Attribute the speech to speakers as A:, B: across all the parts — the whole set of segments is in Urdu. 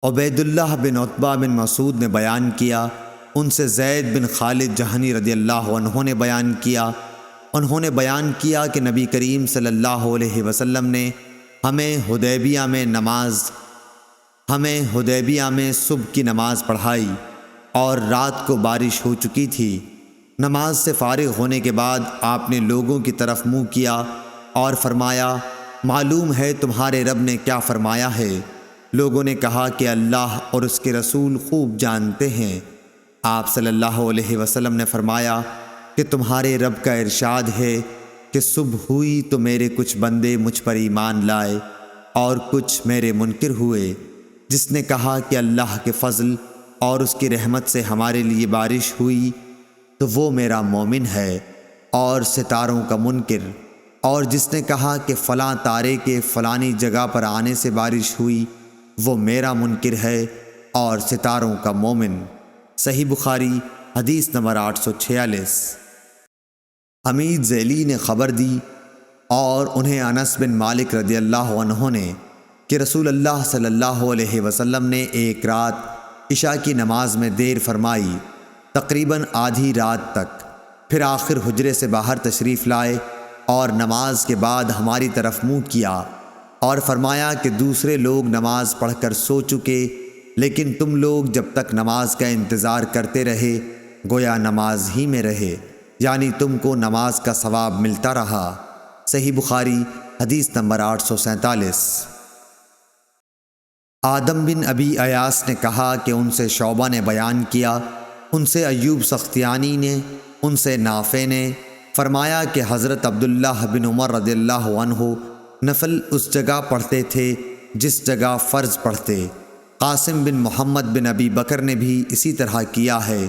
A: عبید اللہ بن عتبہ بن مسعود نے بیان کیا، ان سے زید بن خالد جہنی رضی اللہ عنہ نے بیان کیا، انہوں نے بیان کیا کہ نبی کریم صلی اللہ علیہ وسلم نے ہمیں حدیبیہ میں صبح کی نماز پڑھائی اور رات کو بارش ہو چکی تھی۔ نماز سے فارغ ہونے کے بعد آپ نے لوگوں کی طرف منہ کیا اور فرمایا، معلوم ہے تمہارے رب نے کیا فرمایا ہے؟ لوگوں نے کہا کہ اللہ اور اس کے رسول خوب جانتے ہیں۔ آپ صلی اللہ علیہ وسلم نے فرمایا کہ تمہارے رب کا ارشاد ہے کہ صبح ہوئی تو میرے کچھ بندے مجھ پر ایمان لائے اور کچھ میرے منکر ہوئے۔ جس نے کہا کہ اللہ کے فضل اور اس کی رحمت سے ہمارے لیے بارش ہوئی تو وہ میرا مومن ہے اور ستاروں کا منکر، اور جس نے کہا کہ فلاں تارے کے فلانی جگہ پر آنے سے بارش ہوئی وہ میرا منکر ہے اور ستاروں کا مومن۔ صحیح بخاری حدیث نمبر 846۔ حمید ذیلی نے خبر دی اور انہیں انس بن مالک رضی اللہ عنہ نے کہ رسول اللہ صلی اللہ علیہ وسلم نے ایک رات عشاء کی نماز میں دیر فرمائی، تقریباً آدھی رات تک، پھر آخر حجرے سے باہر تشریف لائے اور نماز کے بعد ہماری طرف منہ کیا اور فرمایا کہ دوسرے لوگ نماز پڑھ کر سو چکے، لیکن تم لوگ جب تک نماز کا انتظار کرتے رہے گویا نماز ہی میں رہے، یعنی تم کو نماز کا ثواب ملتا رہا۔ صحیح بخاری حدیث نمبر 847۔ آدم بن ابی ایاس نے کہا کہ ان سے شعبہ نے بیان کیا، ان سے ایوب سختیانی نے، ان سے نافع نے فرمایا کہ حضرت عبداللہ بن عمر رضی اللہ عنہ نفل اس جگہ پڑھتے تھے جس جگہ فرض پڑھتے۔ قاسم بن محمد بن ابی بکر نے بھی اسی طرح کیا ہے،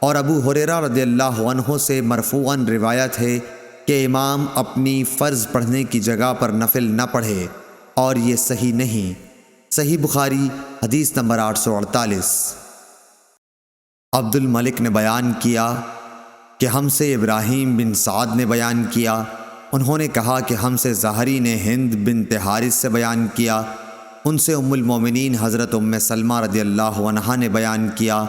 A: اور ابو ہریرہ رضی اللہ عنہ سے مرفوعاً روایت ہے کہ امام اپنی فرض پڑھنے کی جگہ پر نفل نہ پڑھے، اور یہ صحیح نہیں۔ صحیح بخاری حدیث نمبر 848۔ عبد الملک نے بیان کیا کہ ہم سے ابراہیم بن سعد نے بیان کیا، انہوں نے کہا کہ ہم سے زہری نے ہند بنت حارث سے بیان کیا، ان سے ام المومنین حضرت ام سلمہ رضی اللہ عنہا نے بیان کیا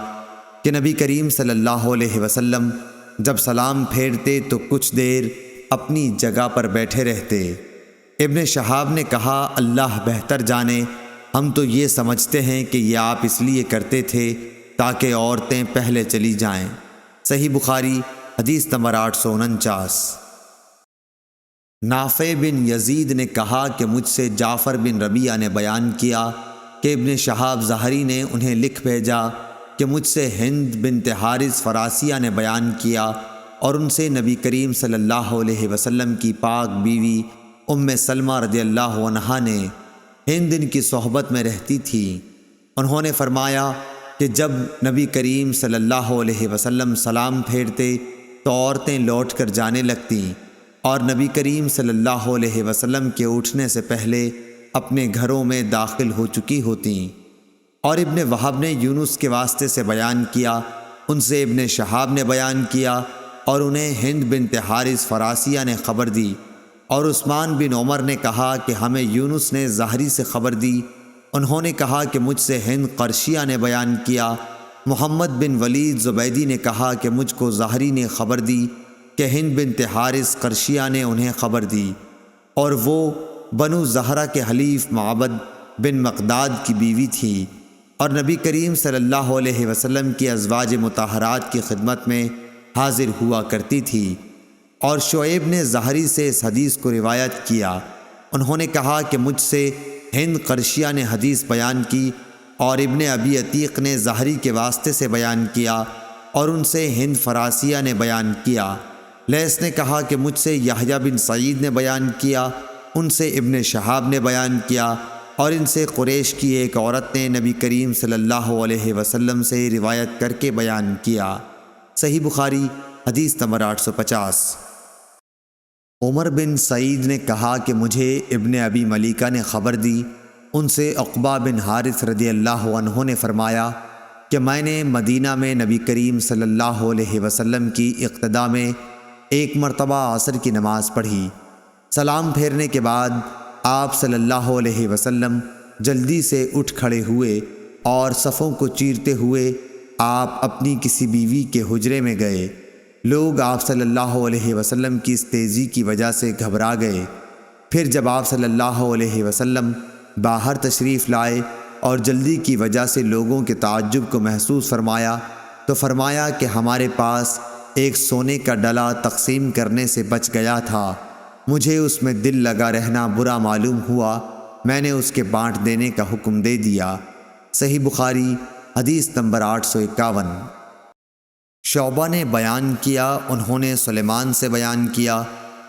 A: کہ نبی کریم صلی اللہ علیہ وسلم جب سلام پھیرتے تو کچھ دیر اپنی جگہ پر بیٹھے رہتے۔ ابن شہاب نے کہا اللہ بہتر جانے، ہم تو یہ سمجھتے ہیں کہ یہ آپ اس لیے کرتے تھے تاکہ عورتیں پہلے چلی جائیں۔ صحیح بخاری حدیث نمبر 849۔ نافع بن یزید نے کہا کہ مجھ سے جعفر بن ربیعہ نے بیان کیا کہ ابن شہاب زہری نے انہیں لکھ بھیجا کہ مجھ سے ہند بنت حارث فراسیہ نے بیان کیا، اور ان سے نبی کریم صلی اللہ علیہ وسلم کی پاک بیوی ام سلمہ رضی اللہ عنہا نے ہند ان کی صحبت میں رہتی تھی۔ انہوں نے فرمایا کہ جب نبی کریم صلی اللہ علیہ وسلم سلام پھیرتے تو عورتیں لوٹ کر جانے لگتیں، اور نبی کریم صلی اللہ علیہ وسلم کے اٹھنے سے پہلے اپنے گھروں میں داخل ہو چکی ہوتیں۔ اور ابن وہب نے یونس کے واسطے سے بیان کیا، ان سے ابن شہاب نے بیان کیا، اور انہیں ہند بنت حارث فراسیہ نے خبر دی، اور عثمان بن عمر نے کہا کہ ہمیں یونس نے زہری سے خبر دی، انہوں نے کہا کہ مجھ سے ہند قرشیہ نے بیان کیا۔ محمد بن ولید زبیدی نے کہا کہ مجھ کو زہری نے خبر دی کہ ہند بنت حارث قرشیہ نے انہیں خبر دی، اور وہ بنو زہرہ کے حلیف معبد بن مقداد کی بیوی تھی، اور نبی کریم صلی اللہ علیہ وسلم کی ازواج مطہرات کی خدمت میں حاضر ہوا کرتی تھی۔ اور شعیب نے زہری سے اس حدیث کو روایت کیا، انہوں نے کہا کہ مجھ سے ہند قرشیہ نے حدیث بیان کی، اور ابن ابی عتیق نے زہری کے واسطے سے بیان کیا، اور ان سے ہند فراسیہ نے بیان کیا۔ لیث نے کہا کہ مجھ سے یحییٰ بن سعید نے بیان کیا، ان سے ابن شہاب نے بیان کیا، اور ان سے قریش کی ایک عورت نے نبی کریم صلی اللہ علیہ وسلم سے روایت کر کے بیان کیا۔ صحیح بخاری حدیث نمبر 850۔ عمر بن سعید نے کہا کہ مجھے ابن ابی ملیکہ نے خبر دی، ان سے عقبہ بن حارث رضی اللہ عنہ نے فرمایا کہ میں نے مدینہ میں نبی کریم صلی اللہ علیہ وسلم کی اقتداء میں ایک مرتبہ عصر کی نماز پڑھی۔ سلام پھیرنے کے بعد آپ صلی اللہ علیہ وسلم جلدی سے اٹھ کھڑے ہوئے اور صفوں کو چیرتے ہوئے آپ اپنی کسی بیوی کے حجرے میں گئے۔ لوگ آپ صلی اللہ علیہ وسلم کی اس تیزی کی وجہ سے گھبرا گئے۔ پھر جب آپ صلی اللہ علیہ وسلم باہر تشریف لائے اور جلدی کی وجہ سے لوگوں کے تعجب کو محسوس فرمایا تو فرمایا کہ ہمارے پاس ایک سونے کا ڈلا تقسیم کرنے سے بچ گیا تھا، مجھے اس میں دل لگا رہنا برا معلوم ہوا، میں نے اس کے بانٹ دینے کا حکم دے دیا۔ صحیح بخاری حدیث نمبر 851۔ شعبہ نے بیان کیا، انہوں نے سلیمان سے بیان کیا،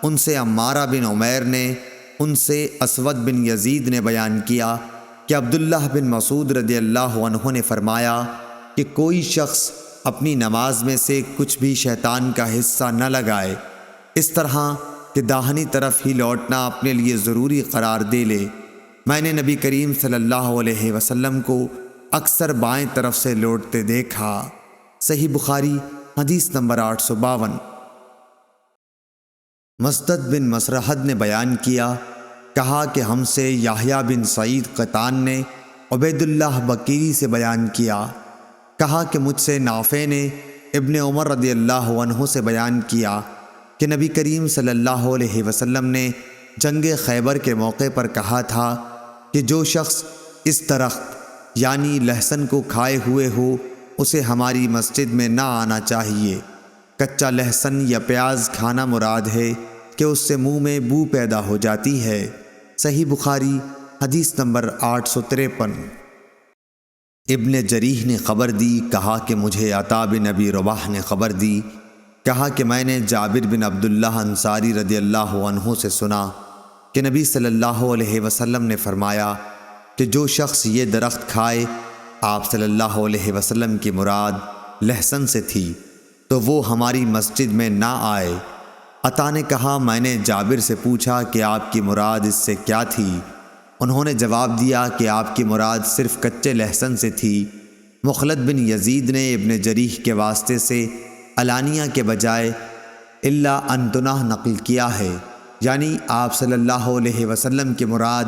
A: ان سے عمارہ بن عمیر نے، ان سے اسود بن یزید نے بیان کیا کہ عبداللہ بن مسعود رضی اللہ عنہ نے فرمایا کہ کوئی شخص اپنی نماز میں سے کچھ بھی شیطان کا حصہ نہ لگائے، اس طرح کہ داہنی طرف ہی لوٹنا اپنے لیے ضروری قرار دے لے۔ میں نے نبی کریم صلی اللہ علیہ وسلم کو اکثر بائیں طرف سے لوٹتے دیکھا۔ صحیح بخاری حدیث نمبر 852۔ مسدد بن مسرحد نے بیان کیا، کہا کہ ہم سے یحییٰ بن سعید قطان نے عبید اللہ بکیری سے بیان کیا، کہا کہ مجھ سے نافع نے ابن عمر رضی اللہ عنہ سے بیان کیا کہ نبی کریم صلی اللہ علیہ وسلم نے جنگ خیبر کے موقع پر کہا تھا کہ جو شخص اس درخت یعنی لہسن کو کھائے ہوئے ہو اسے ہماری مسجد میں نہ آنا چاہیے۔ کچا لہسن یا پیاز کھانا مراد ہے کہ اس سے منہ میں بو پیدا ہو جاتی ہے۔ صحیح بخاری حدیث نمبر 853۔ ابن جریح نے خبر دی، کہا کہ مجھے عطا بن ابی رباح نے خبر دی، کہا کہ میں نے جابر بن عبداللہ انصاری رضی اللہ عنہ سے سنا کہ نبی صلی اللہ علیہ وسلم نے فرمایا کہ جو شخص یہ درخت کھائے، آپ صلی اللہ علیہ وسلم کی مراد لہسن سے تھی، تو وہ ہماری مسجد میں نہ آئے۔ عطا نے کہا میں نے جابر سے پوچھا کہ آپ کی مراد اس سے کیا تھی؟ انہوں نے جواب دیا کہ آپ کی مراد صرف کچے لہسن سے تھی۔ مخلد بن یزید نے ابن جریح کے واسطے سے علانیہ کے بجائے الا انتنہ نقل کیا ہے، یعنی آپ صلی اللہ علیہ وسلم کی مراد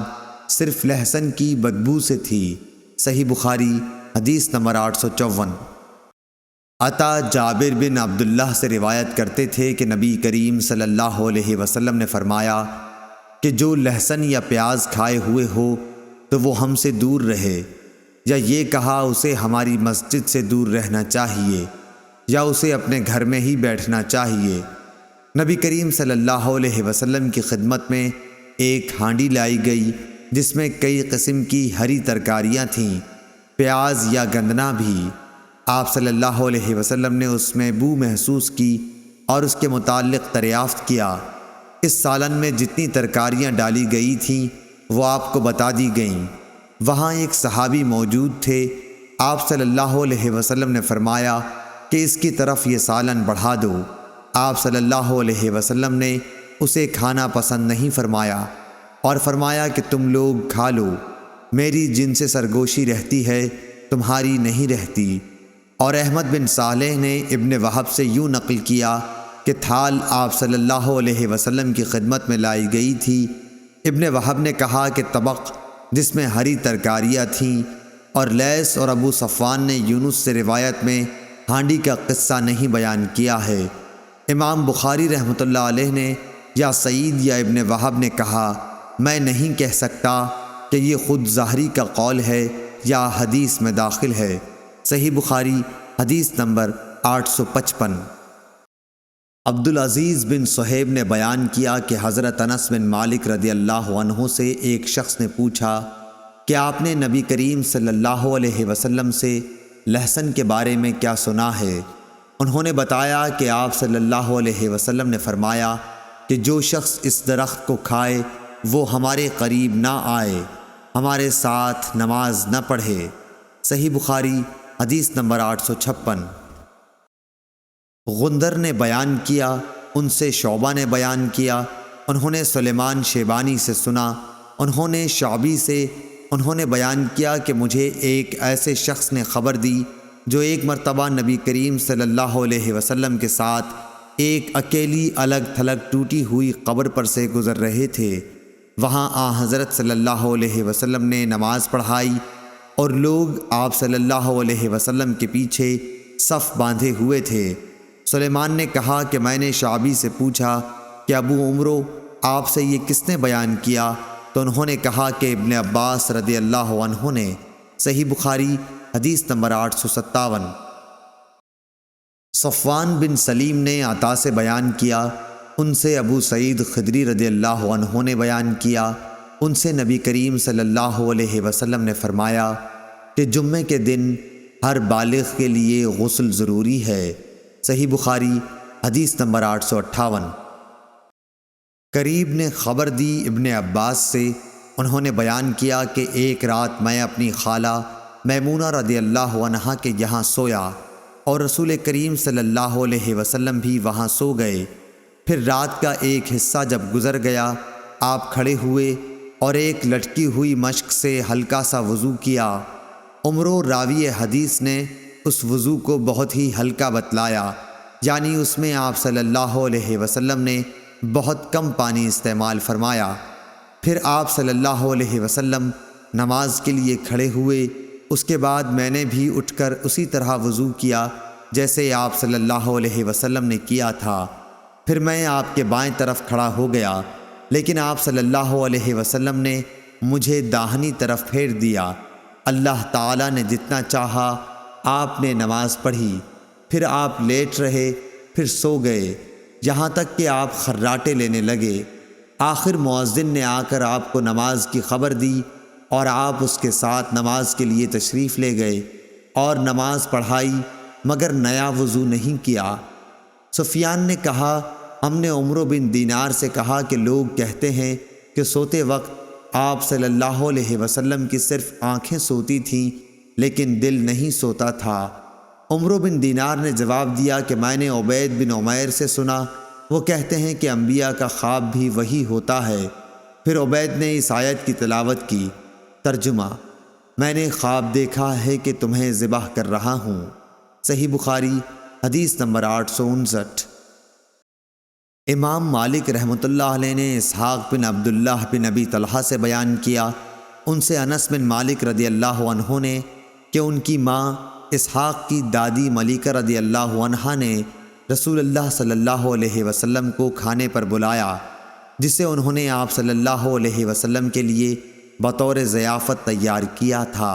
A: صرف لہسن کی بدبو سے تھی۔ صحیح بخاری حدیث نمبر 854۔ عطا جابر بن عبداللہ سے روایت کرتے تھے کہ نبی کریم صلی اللہ علیہ وسلم نے فرمایا کہ جو لہسن یا پیاز کھائے ہوئے ہو تو وہ ہم سے دور رہے، یا یہ کہا اسے ہماری مسجد سے دور رہنا چاہیے، یا اسے اپنے گھر میں ہی بیٹھنا چاہیے۔ نبی کریم صلی اللہ علیہ وسلم کی خدمت میں ایک ہانڈی لائی گئی جس میں کئی قسم کی ہری ترکاریاں تھیں، پیاز یا گندنا بھی۔ آپ صلی اللہ علیہ وسلم نے اس میں بو محسوس کی اور اس کے متعلق دریافت کیا۔ اس سالن میں جتنی ترکاریاں ڈالی گئی تھیں وہ آپ کو بتا دی گئیں۔ وہاں ایک صحابی موجود تھے، آپ صلی اللہ علیہ وسلم نے فرمایا کہ اس کی طرف یہ سالن بڑھا دو۔ آپ صلی اللہ علیہ وسلم نے اسے کھانا پسند نہیں فرمایا اور فرمایا کہ تم لوگ کھا لو، میری جن سے سرگوشی رہتی ہے تمہاری نہیں رہتی۔ اور احمد بن صالح نے ابن وہب سے یوں نقل کیا کہ تھال آپ صلی اللہ علیہ وسلم کی خدمت میں لائی گئی تھی۔ ابن وہب نے کہا کہ طبق جس میں ہری ترکاریاں تھیں، اور لیث اور ابو صفوان نے یونس سے روایت میں ہانڈی کا قصہ نہیں بیان کیا ہے۔ امام بخاری رحمۃ اللہ علیہ نے یا سعید یا ابن وہب نے کہا میں نہیں کہہ سکتا کہ یہ خود ظاہری کا قول ہے یا حدیث میں داخل ہے۔ صحیح بخاری حدیث نمبر 855۔ عبدالعزیز بن صہیب نے بیان کیا کہ حضرت انس بن مالک رضی اللہ عنہ سے ایک شخص نے پوچھا کہ آپ نے نبی کریم صلی اللہ علیہ وسلم سے لہسن کے بارے میں کیا سنا ہے؟ انہوں نے بتایا کہ آپ صلی اللہ علیہ وسلم نے فرمایا کہ جو شخص اس درخت کو کھائے وہ ہمارے قریب نہ آئے، ہمارے ساتھ نماز نہ پڑھے۔ صحیح بخاری حدیث نمبر 856۔ غندر نے بیان کیا، ان سے شعبہ نے بیان کیا، انہوں نے سلیمان شیبانی سے سنا، انہوں نے شعبی سے، انہوں نے بیان کیا کہ مجھے ایک ایسے شخص نے خبر دی جو ایک مرتبہ نبی کریم صلی اللہ علیہ وسلم کے ساتھ ایک اکیلی الگ تھلگ ٹوٹی ہوئی قبر پر سے گزر رہے تھے۔ وہاں حضرت صلی اللہ علیہ وسلم نے نماز پڑھائی اور لوگ آپ صلی اللہ علیہ وسلم کے پیچھے صف باندھے ہوئے تھے۔ سلیمان نے کہا کہ میں نے شعبی سے پوچھا کہ ابو عمرو، آپ سے یہ کس نے بیان کیا؟ تو انہوں نے کہا کہ ابن عباس رضی اللہ عنہ نے۔ صحیح بخاری حدیث نمبر 857۔ صفوان بن سلیم نے عطا سے بیان کیا، ان سے ابو سعید خدری رضی اللہ عنہ نے بیان کیا، ان سے نبی کریم صلی اللہ علیہ وسلم نے فرمایا کہ جمعے کے دن ہر بالغ کے لیے غسل ضروری ہے۔ صحیح بخاری حدیث نمبر 858۔ قریب نے خبر دی ابن عباس سے، انہوں نے بیان کیا کہ ایک رات میں اپنی خالہ میمونہ رضی اللہ عنہا کے یہاں سویا اور رسول کریم صلی اللہ علیہ وسلم بھی وہاں سو گئے۔ پھر رات کا ایک حصہ جب گزر گیا، آپ کھڑے ہوئے اور ایک لٹکی ہوئی مشک سے ہلکا سا وضو کیا۔ عمرو راوی حدیث نے اس وضو کو بہت ہی ہلکا بتلایا، یعنی اس میں آپ صلی اللہ علیہ وسلم نے بہت کم پانی استعمال فرمایا۔ پھر آپ صلی اللہ علیہ وسلم نماز کے لیے کھڑے ہوئے، اس کے بعد میں نے بھی اٹھ کر اسی طرح وضو کیا جیسے آپ صلی اللہ علیہ وسلم نے کیا تھا۔ پھر میں آپ کے بائیں طرف کھڑا ہو گیا، لیکن آپ صلی اللہ علیہ وسلم نے مجھے داہنی طرف پھیر دیا۔ اللہ تعالیٰ نے جتنا چاہا آپ نے نماز پڑھی، پھر آپ لیٹ رہے، پھر سو گئے، یہاں تک کہ آپ خراٹے لینے لگے۔ آخر مؤذن نے آ کر آپ کو نماز کی خبر دی اور آپ اس کے ساتھ نماز کے لیے تشریف لے گئے اور نماز پڑھائی، مگر نیا وضو نہیں کیا۔ سفیان نے کہا، ہم نے عمرو بن دینار سے کہا کہ لوگ کہتے ہیں کہ سوتے وقت آپ صلی اللہ علیہ وسلم کی صرف آنکھیں سوتی تھیں لیکن دل نہیں سوتا تھا۔ عمرو بن دینار نے جواب دیا کہ میں نے عبید بن عمیر سے سنا، وہ کہتے ہیں کہ انبیاء کا خواب بھی وہی ہوتا ہے۔ پھر عبید نے اس آیت کی تلاوت کی۔ ترجمہ: میں نے خواب دیکھا ہے کہ تمہیں ذبح کر رہا ہوں۔ صحیح بخاری حدیث نمبر 859۔ امام مالک رحمۃ اللہ علیہ نے اسحاق بن عبداللہ بن ابی طلحہ سے بیان کیا، ان سے انس بن مالک رضی اللہ عنہ نے کہ ان کی ماں اسحاق کی دادی ملیکہ رضی اللہ عنہا نے رسول اللہ صلی اللہ علیہ وسلم کو کھانے پر بلایا، جسے انہوں نے آپ صلی اللہ علیہ وسلم کے لیے بطور ضیافت تیار کیا تھا۔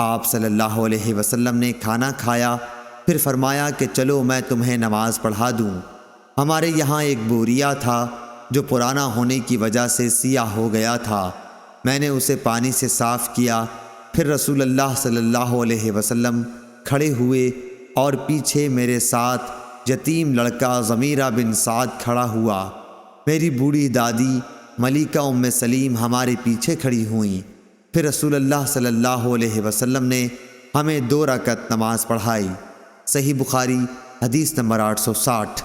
A: آپ صلی اللہ علیہ وسلم نے کھانا کھایا، پھر فرمایا کہ چلو میں تمہیں نماز پڑھا دوں۔ ہمارے یہاں ایک بوریا تھا جو پرانا ہونے کی وجہ سے سیاہ ہو گیا تھا، میں نے اسے پانی سے صاف کیا۔ پھر رسول اللہ صلی اللہ علیہ وسلم کھڑے ہوئے اور پیچھے میرے ساتھ یتیم لڑکا ضمیرہ بن سعد کھڑا ہوا۔ میری بوڑھی دادی ملیکہ ام سلیم ہمارے پیچھے کھڑی ہوئیں۔ پھر رسول اللہ صلی اللہ علیہ وسلم نے ہمیں 2 رکعت نماز پڑھائی۔ صحیح بخاری حدیث نمبر 860۔